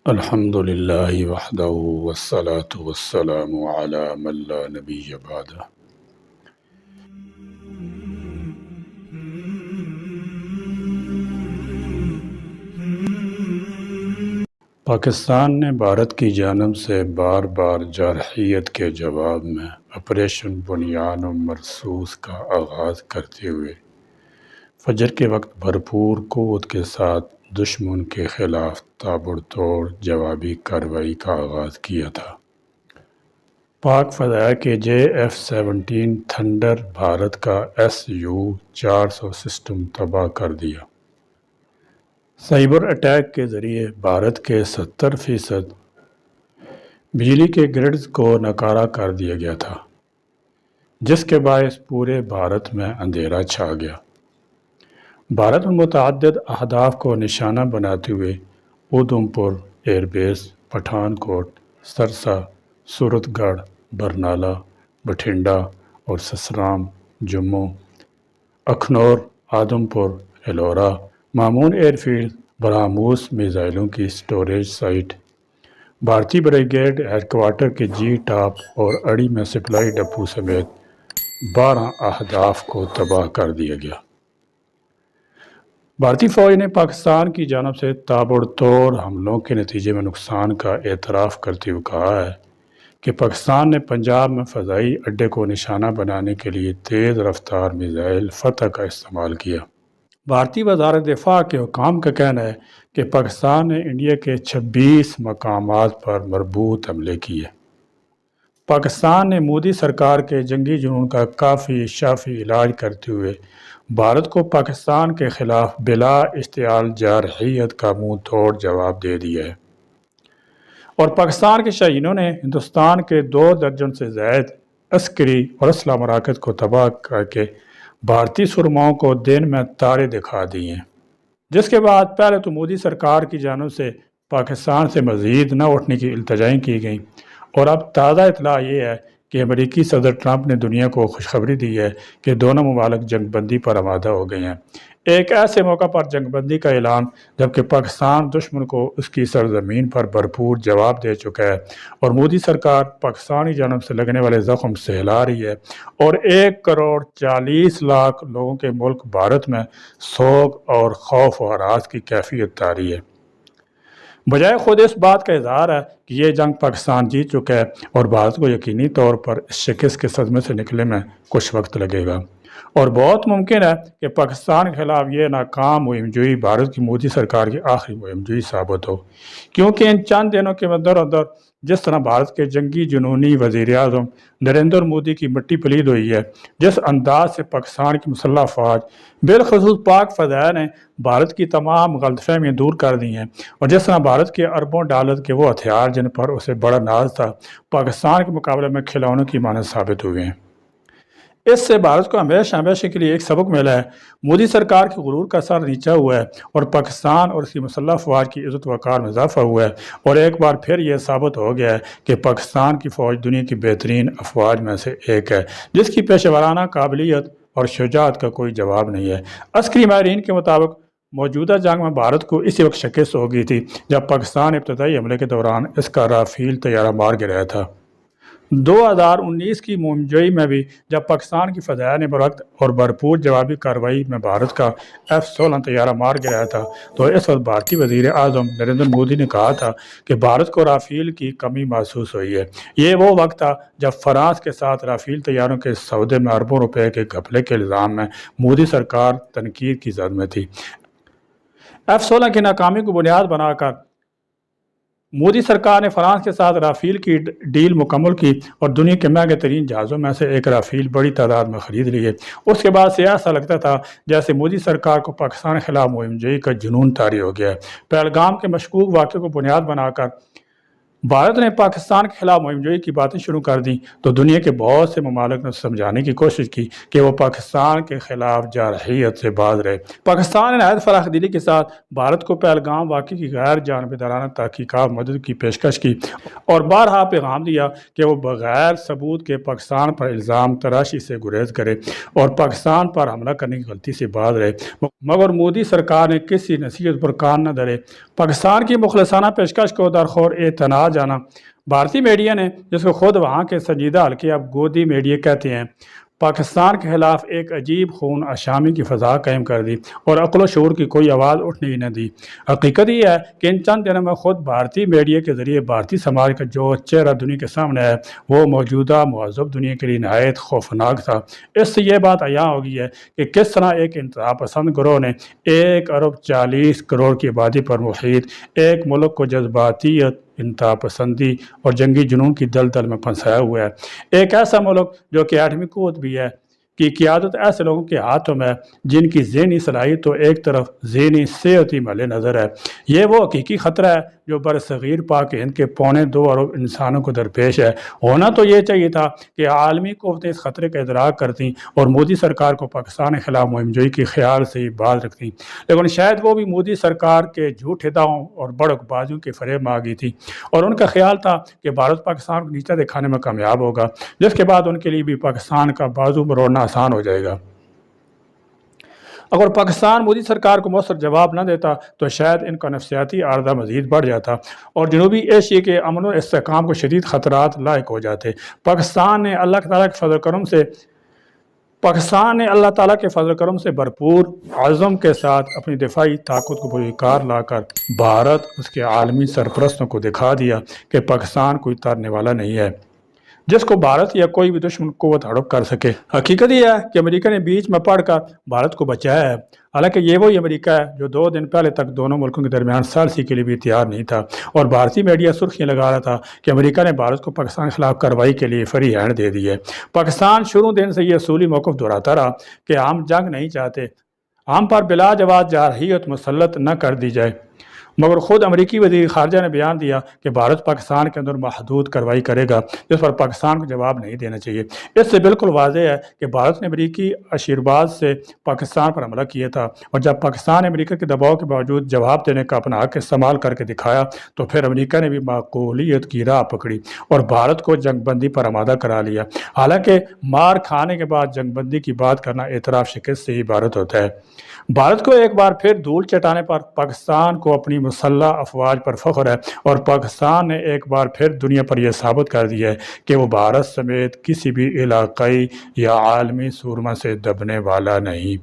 الحمد للہ وحدہ والصلاة والسلام علی من لا نبی بعدہ۔ پاکستان نے بھارت کی جانب سے بار بار جارحیت کے جواب میں آپریشن بنیان و مرصوص کا آغاز کرتے ہوئے فجر کے وقت بھرپور قوت کے ساتھ دشمن کے خلاف تابڑ توڑ جوابی کارروائی کا آغاز کیا تھا۔ پاک فضائیہ کے JF-17 تھنڈر بھارت کا SU-400 سسٹم تباہ کر دیا۔ سائبر اٹیک کے ذریعے بھارت کے 70% بجلی کے گرڈز کو ناکارہ کر دیا گیا تھا، جس کے باعث پورے بھارت میں اندھیرا چھا گیا۔ بھارت میں متعدد اہداف کو نشانہ بناتے ہوئے ادھمپور ایئر بیس، پٹھان کوٹ، سرسا، سورت گڑھ، برنالہ، بٹھنڈا اور سسرام، جموں، اکھنور، آدمپور، ایلورا، مامون ایئر فیلڈ، برہموس میزائلوں کی سٹوریج سائٹ، بھارتی بریگیڈ ہیڈکوارٹر کے جی ٹاپ اور اڑی میں سپلائی ڈپو سمیت 12 اہداف کو تباہ کر دیا گیا۔ بھارتی فوج نے پاکستان کی جانب سے تابڑ توڑ حملوں کے نتیجے میں نقصان کا اعتراف کرتے ہوئے کہا ہے کہ پاکستان نے پنجاب میں فضائی اڈے کو نشانہ بنانے کے لیے تیز رفتار میزائل فتح کا استعمال کیا۔ بھارتی وزارت دفاع کے حکام کا کہنا ہے کہ پاکستان نے انڈیا کے 26 مقامات پر مربوط حملے کیے۔ پاکستان نے مودی سرکار کے جنگی جنون کا کافی شافی علاج کرتے ہوئے بھارت کو پاکستان کے خلاف بلا اشتعال جارحیت کا منہ توڑ جواب دے دیا ہے، اور پاکستان کے شاہینوں نے ہندوستان کے 2 درجن سے زائد عسکری اور اسلحہ مراکز کو تباہ کر کے بھارتی سرماؤں کو دن میں تارے دکھا دیے ہیں، جس کے بعد پہلے تو مودی سرکار کی جانب سے پاکستان سے مزید نہ اٹھنے کی التجائیں کی گئیں، اور اب تازہ اطلاع یہ ہے کہ امریکی صدر ٹرمپ نے دنیا کو خوشخبری دی ہے کہ دونوں ممالک جنگ بندی پر آمادہ ہو گئے ہیں، ایک ایسے موقع پر جنگ بندی کا اعلان جبکہ پاکستان دشمن کو اس کی سرزمین پر بھرپور جواب دے چکا ہے، اور مودی سرکار پاکستانی جانب سے لگنے والے زخم سہلا رہی ہے، اور 1,40,00,000 لوگوں کے ملک بھارت میں سوگ اور خوف و ہراس کی کیفیت طاری ہے۔ بجائے خود اس بات کا اظہار ہے کہ یہ جنگ پاکستان جیت چکا ہے اور بھارت کو یقینی طور پر اس شکست کے صدمے سے نکلنے میں کچھ وقت لگے گا، اور بہت ممکن ہے کہ پاکستان کے خلاف یہ ناکام مہم جوئی بھارت کی مودی سرکار کی آخری مہم جوئی ثابت ہو، کیونکہ ان چند دنوں کے اندر جس طرح بھارت کے جنگی جنونی وزیر اعظم نریندر مودی کی مٹی پلید ہوئی ہے، جس انداز سے پاکستان کی مسلح افواج بالخصوص پاک فضائیہ نے بھارت کی تمام غلط فہمیاں دور کر دی ہیں، اور جس طرح بھارت کے اربوں ڈالر کے وہ ہتھیار جن پر اسے بڑا ناز تھا پاکستان کے مقابلے میں کھلونوں کی مانند ثابت ہوئے ہیں، اس سے بھارت کو ہمیشہ کے لیے ایک سبق ملا ہے۔ مودی سرکار کے غرور کا سر نیچا ہوا ہے اور پاکستان اور اس کی مسلح افواج کی عزت وقار میں اضافہ ہوا ہے، اور ایک بار پھر یہ ثابت ہو گیا ہے کہ پاکستان کی فوج دنیا کی بہترین افواج میں سے ایک ہے، جس کی پیشہ ورانہ قابلیت اور شجاعت کا کوئی جواب نہیں ہے۔ عسکری ماہرین کے مطابق موجودہ جنگ میں بھارت کو اسی وقت شکست ہو گئی تھی جب پاکستان ابتدائی حملے کے دوران اس کا رافیل طیارہ مار گرایا تھا۔ 2019 کی مہم جوئی میں بھی جب پاکستان کی فضائیہ نے بروقت اور بھرپور جوابی کارروائی میں بھارت کا F-16 طیارہ مار گرایا تھا، تو اس وقت بھارتی وزیر اعظم نریندر مودی نے کہا تھا کہ بھارت کو رافیل کی کمی محسوس ہوئی ہے۔ یہ وہ وقت تھا جب فرانس کے ساتھ رافیل طیاروں کے سودے میں اربوں روپے کے گھپلے کے الزام میں مودی سرکار تنقید کی زد میں تھی۔ F-16 کی ناکامی کو بنیاد بنا کر مودی سرکار نے فرانس کے ساتھ رافیل کی ڈیل مکمل کی اور دنیا کے مہنگے ترین جہازوں میں سے ایک رافیل بڑی تعداد میں خرید لیے۔ اس کے بعد سے ایسا لگتا تھا جیسے مودی سرکار کو پاکستان کے خلاف مہم جوئی کا جنون طاری ہو گیا ہے۔ پہلگام کے مشکوک واقعے کو بنیاد بنا کر بھارت نے پاکستان کے خلاف مہم جوئی کی باتیں شروع کر دیں تو دنیا کے بہت سے ممالک نے سمجھانے کی کوشش کی کہ وہ پاکستان کے خلاف جارحیت سے باز رہے۔ پاکستان نے نہایت فراخ دلی کے ساتھ بھارت کو پہلگام واقعے کی غیر جانبدارانہ تحقیقات مدد کی پیشکش کی اور بارہا پیغام دیا کہ وہ بغیر ثبوت کے پاکستان پر الزام تراشی سے گریز کرے اور پاکستان پر حملہ کرنے کی غلطی سے باز رہے، مگر مودی سرکار نے کسی نصیحت پر کان نہ دھرے۔ پاکستان کی مخلصانہ پیشکش کو درخور اعتنا جانا بھارتی میڈیا نے، جس کو خود وہاں کے سنجیدہ حلقے اب گودی میڈیا کہتے ہیں، پاکستان کے خلاف ایک عجیب خون آشامی کی فضا قائم کر دی اور عقل و شعور کی کوئی آواز اٹھنے ہی نہ دی۔ حقیقت یہ ہے کہ ان چند دنوں میں خود بھارتی میڈیا کے ذریعے بھارتی سماج کا جو چہرہ دنیا کے سامنے ہے وہ موجودہ مہذب دنیا کے لیے نہایت خوفناک تھا۔ اس سے یہ بات عیاں ہو گئی ہے کہ کس طرح ایک انتہا پسند گروہ نے 1 ارب 40 کروڑ کی آبادی پر محیط ایک ملک کو جذباتیت، انتہا پسندی اور جنگی جنون کی دلدل میں پھنسایا ہوا ہے۔ ایک ایسا ملک جو کہ ایٹمی قوت بھی ہے کی قیادت ایسے لوگوں کے ہاتھوں میں جن کی ذہنی صلاحیت تو ایک طرف ذہنی صحت ہی مل نظر ہے۔ یہ وہ حقیقی خطرہ ہے جو برصغیر پاک ہند کے 2.25 ارب انسانوں کو درپیش ہے۔ ہونا تو یہ چاہیے تھا کہ عالمی قوتیں اس خطرے کا ادراک کرتیں اور مودی سرکار کو پاکستان کے خلاف مہم جوئی کے خیال سے ہی باز رکھتیں، لیکن شاید وہ بھی مودی سرکار کے جھوٹے دعووں اور بڑک بازیوں کے فریب میں آ گئی تھی اور ان کا خیال تھا کہ بھارت پاکستان کو نیچا دکھانے میں کامیاب ہوگا، جس کے بعد ان کے لیے بھی پاکستان کا بازو مروڑنا آسان ہو جائے گا۔ اگر پاکستان مودی سرکار کو مؤثر جواب نہ دیتا تو شاید ان کا نفسیاتی عارضہ مزید بڑھ جاتا اور جنوبی ایشیا کے امن و استحکام کو شدید خطرات لاحق ہو جاتے۔ پاکستان نے اللہ تعالیٰ کے فضل کرم سے بھرپور عزم کے ساتھ اپنی دفاعی طاقت کو بروکار لا کر بھارت اس کے عالمی سرپرستوں کو دکھا دیا کہ پاکستان کوئی تارنے والا نہیں ہے جس کو بھارت یا کوئی بھی دشمن قوت ہڑپ کر سکے۔ حقیقت یہ ہے کہ امریکہ نے بیچ میں پڑھ کر بھارت کو بچایا ہے، حالانکہ یہ وہی امریکہ ہے جو 2 دن پہلے تک دونوں ملکوں کے درمیان ثالثی کے لیے بھی تیار نہیں تھا اور بھارتی میڈیا سرخیاں لگا رہا تھا کہ امریکہ نے بھارت کو پاکستان کے خلاف کارروائی کے لیے فری ہینڈ دے دی ہے۔ پاکستان شروع دن سے یہ اصولی موقف دہراتا رہا کہ ہم جنگ نہیں چاہتے، ہم پر بلا جواز جارحیت مسلط نہ کر دی جائے، مگر خود امریکی وزیر خارجہ نے بیان دیا کہ بھارت پاکستان کے اندر محدود کارروائی کرے گا جس پر پاکستان کو جواب نہیں دینا چاہیے۔ اس سے بالکل واضح ہے کہ بھارت نے امریکی آشیرواد سے پاکستان پر حملہ کیا تھا اور جب پاکستان نے امریکہ کے دباؤ کے باوجود جواب دینے کا اپنا حق استعمال کر کے دکھایا تو پھر امریکہ نے بھی معقولیت کی راہ پکڑی اور بھارت کو جنگ بندی پر آمادہ کرا لیا۔ حالانکہ مار کھانے کے بعد جنگ بندی کی بات کرنا اعتراف شکست سے ہی عبارت ہوتا ہے۔ بھارت کو ایک بار پھر دھول چٹانے پر پاکستان کو اپنی مسلح افواج پر فخر ہے اور پاکستان نے ایک بار پھر دنیا پر یہ ثابت کر دیا ہے کہ وہ بھارت سمیت کسی بھی علاقائی یا عالمی سورما سے دبنے والا نہیں۔